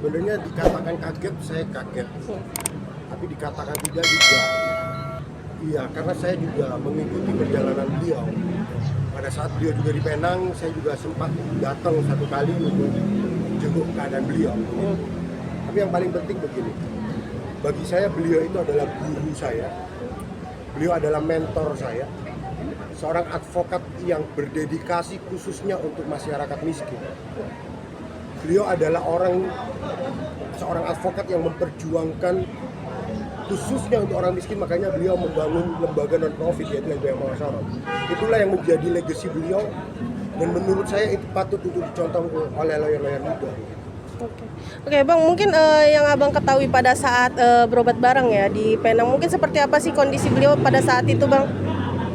Sebenarnya dikatakan kaget, saya kaget. Tapi dikatakan tidak juga. Iya, karena saya juga mengikuti perjalanan beliau. Pada saat beliau juga di Penang, saya juga sempat datang satu kali untuk jenguk keadaan beliau. Tapi yang paling penting begini, bagi saya beliau itu adalah guru saya. Beliau adalah mentor saya. Seorang advokat yang berdedikasi khususnya untuk masyarakat miskin. Beliau adalah seorang advokat yang memperjuangkan khususnya untuk orang miskin, makanya beliau membangun lembaga non-profit yaitu LBH Mawar Saron. Itulah yang menjadi legacy beliau dan menurut saya itu patut untuk dicontoh oleh lawyer-lawyer muda. Oke Bang, mungkin yang Abang ketahui pada saat berobat bareng ya di Penang, mungkin seperti apa sih kondisi beliau pada saat itu Bang?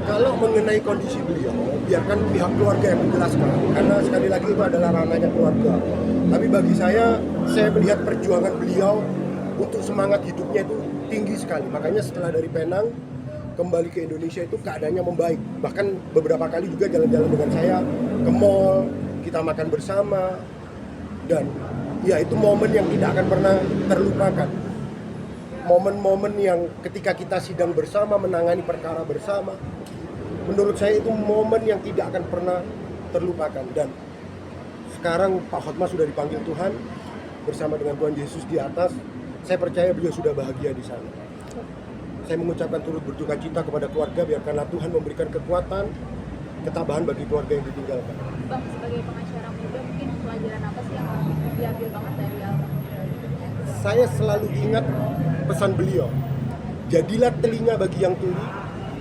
Kalau mengenai kondisi beliau, biarkan pihak keluarga yang menjelaskan, karena sekali lagi itu adalah ranahnya keluarga. Tapi bagi saya melihat perjuangan beliau untuk semangat hidupnya itu tinggi sekali. Makanya setelah dari Penang kembali ke Indonesia itu keadaannya membaik. Bahkan beberapa kali juga jalan-jalan dengan saya ke mall, kita makan bersama, dan ya itu momen yang tidak akan pernah terlupakan. Momen-momen yang ketika kita sidang bersama, menangani perkara bersama, menurut saya itu momen yang tidak akan pernah terlupakan. Dan sekarang Pak Hotma sudah dipanggil Tuhan bersama dengan Tuhan Yesus di atas. Saya percaya beliau sudah bahagia di sana. Saya mengucapkan turut berduka cita kepada keluarga, biarkanlah Tuhan memberikan kekuatan, ketabahan bagi keluarga yang ditinggalkan. Bang, sebagai pengacara muda, mungkin pelajaran apa sih yang diambil banget dari Abang? Saya selalu ingat pesan beliau. Jadilah telinga bagi yang tuli,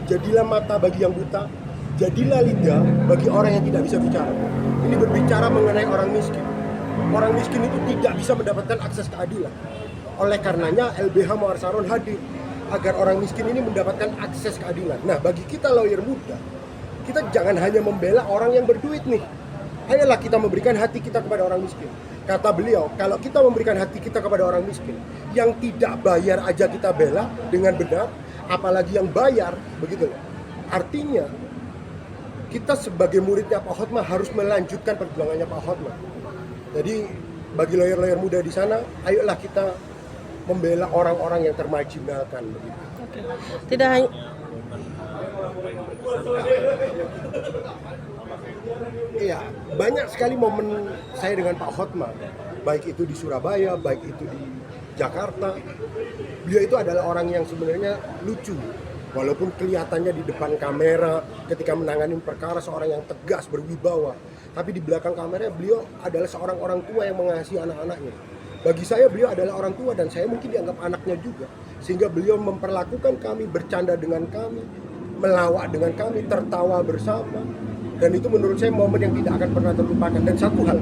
jadilah mata bagi yang buta, jadilah lidah bagi orang yang tidak bisa bicara. Ini berbicara mengenai orang miskin. Orang miskin itu tidak bisa mendapatkan akses keadilan. Oleh karenanya LBH Mawar Saron hadir agar orang miskin ini mendapatkan akses keadilan. Nah, bagi kita lawyer muda, kita jangan hanya membela orang yang berduit nih. Ayolah kita memberikan hati kita kepada orang miskin. Kata beliau, kalau kita memberikan hati kita kepada orang miskin, yang tidak bayar aja kita bela dengan benar, apalagi yang bayar, begitu loh. Artinya, kita sebagai muridnya Pak Hotma harus melanjutkan perjuangannya Pak Hotma. Jadi, bagi lawyer-lawyer muda di sana, ayolah kita membela orang-orang yang termarginalkan begitu. Tidak hanya Iya, banyak sekali momen saya dengan Pak Hotma, baik itu di Surabaya, baik itu di Jakarta. Beliau itu adalah orang yang sebenarnya lucu, walaupun kelihatannya di depan kamera ketika menangani perkara seorang yang tegas, berwibawa. Tapi di belakang kamera beliau adalah seorang orang tua yang mengasihi anak-anaknya. Bagi saya beliau adalah orang tua dan saya mungkin dianggap anaknya juga. Sehingga beliau memperlakukan kami, bercanda dengan kami, melawak dengan kami, tertawa bersama. Dan itu menurut saya momen yang tidak akan pernah terlupakan. Dan satu hal,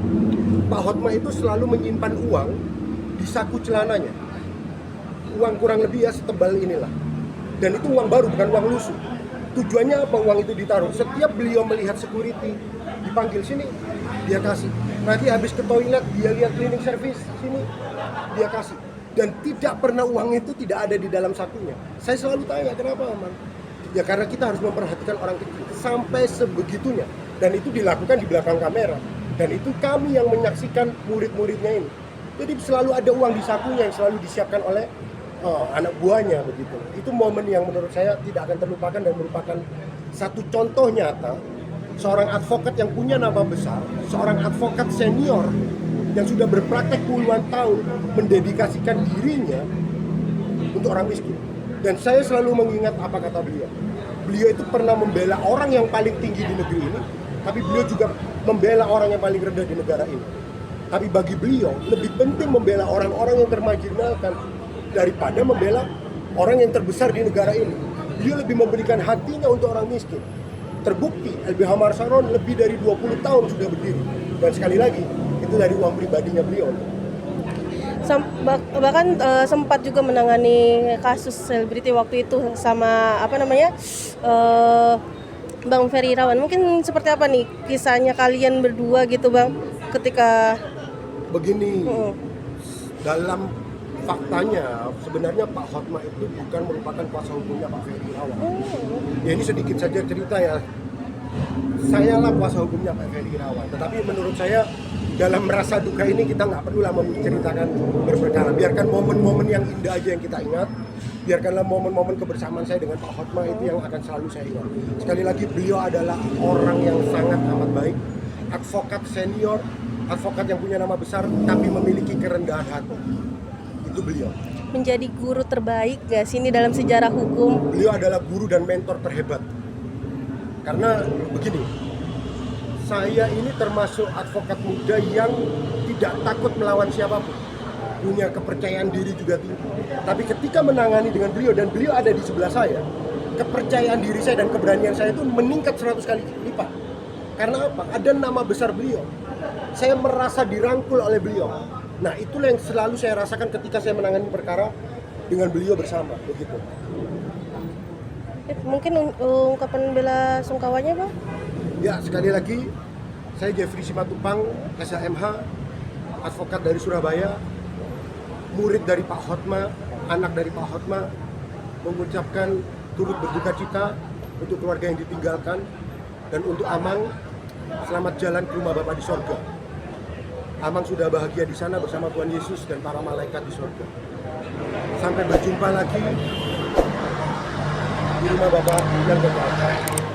Pak Hotma itu selalu menyimpan uang di saku celananya. Uang kurang lebih ya setebal inilah. Dan itu uang baru, bukan uang lusuh. Tujuannya apa uang itu ditaruh? Setiap beliau melihat security, dipanggil sini, dia kasih. Nanti habis ke toilet, dia lihat cleaning service, sini, dia kasih. Dan tidak pernah uang itu tidak ada di dalam sakunya. Saya selalu tanya, kenapa Aman? Ya karena kita harus memperhatikan orang kecil sampai sebegitunya. Dan itu dilakukan di belakang kamera. Dan itu kami yang menyaksikan murid-muridnya ini. Jadi selalu ada uang di sakunya yang selalu disiapkan oleh anak buahnya begitu. Itu momen yang menurut saya tidak akan terlupakan dan merupakan satu contoh nyata seorang advokat yang punya nama besar, seorang advokat senior yang sudah berpraktek puluhan tahun mendedikasikan dirinya untuk orang miskin. Dan saya selalu mengingat apa kata beliau. Beliau itu pernah membela orang yang paling tinggi di negeri ini, tapi beliau juga membela orang yang paling rendah di negara ini. Tapi bagi beliau lebih penting membela orang-orang yang termarginalkan daripada membela orang yang terbesar di negara ini. Beliau lebih memberikan hatinya untuk orang miskin. Terbukti LBH Mawar Saron lebih dari 20 tahun sudah berdiri. Dan sekali lagi, itu dari uang pribadinya beliau. bahkan sempat juga menangani kasus selebriti waktu itu sama Bang Ferry Irawan. Mungkin seperti apa nih kisahnya kalian berdua gitu Bang ketika begini, dalam faktanya sebenarnya Pak Hotma itu bukan merupakan kuasa hukumnya Pak Ferry Irawan. Ya ini sedikit saja cerita ya. Saya lah kuasa hukumnya Pak Ferry Irawan. Tetapi menurut saya dalam merasa duka ini kita nggak perlu lama menceritakan berperkara. Biarkan momen-momen yang indah aja yang kita ingat. Biarkanlah momen-momen kebersamaan saya dengan Pak Hotma itu yang akan selalu saya ingat. Sekali lagi, beliau adalah orang yang sangat amat baik, advokat senior, advokat yang punya nama besar tapi memiliki kerendahan hati. Itu beliau. Menjadi guru terbaik gak sih ini dalam sejarah hukum? Beliau adalah guru dan mentor terhebat. Karena begini, saya ini termasuk advokat muda yang tidak takut melawan siapapun, punya kepercayaan diri juga tinggi. Tapi ketika menangani dengan beliau dan beliau ada di sebelah saya, kepercayaan diri saya dan keberanian saya itu meningkat 100 kali lipat. Karena apa? Ada nama besar beliau. Saya merasa dirangkul oleh beliau. Nah, itulah yang selalu saya rasakan ketika saya menangani perkara dengan beliau bersama, begitu. Mungkin ungkapan bela sungkawanya, Bang? Ya, sekali lagi, saya Jeffrey Simatupang, SHMH, advokat dari Surabaya, murid dari Pak Hotma, anak dari Pak Hotma, mengucapkan turut berduka cita untuk keluarga yang ditinggalkan, dan untuk Amang, selamat jalan ke rumah Bapak di sorga. Amang sudah bahagia di sana bersama Tuhan Yesus dan para malaikat di sorga. Sampai berjumpa lagi di rumah Bapak yang berbahagia.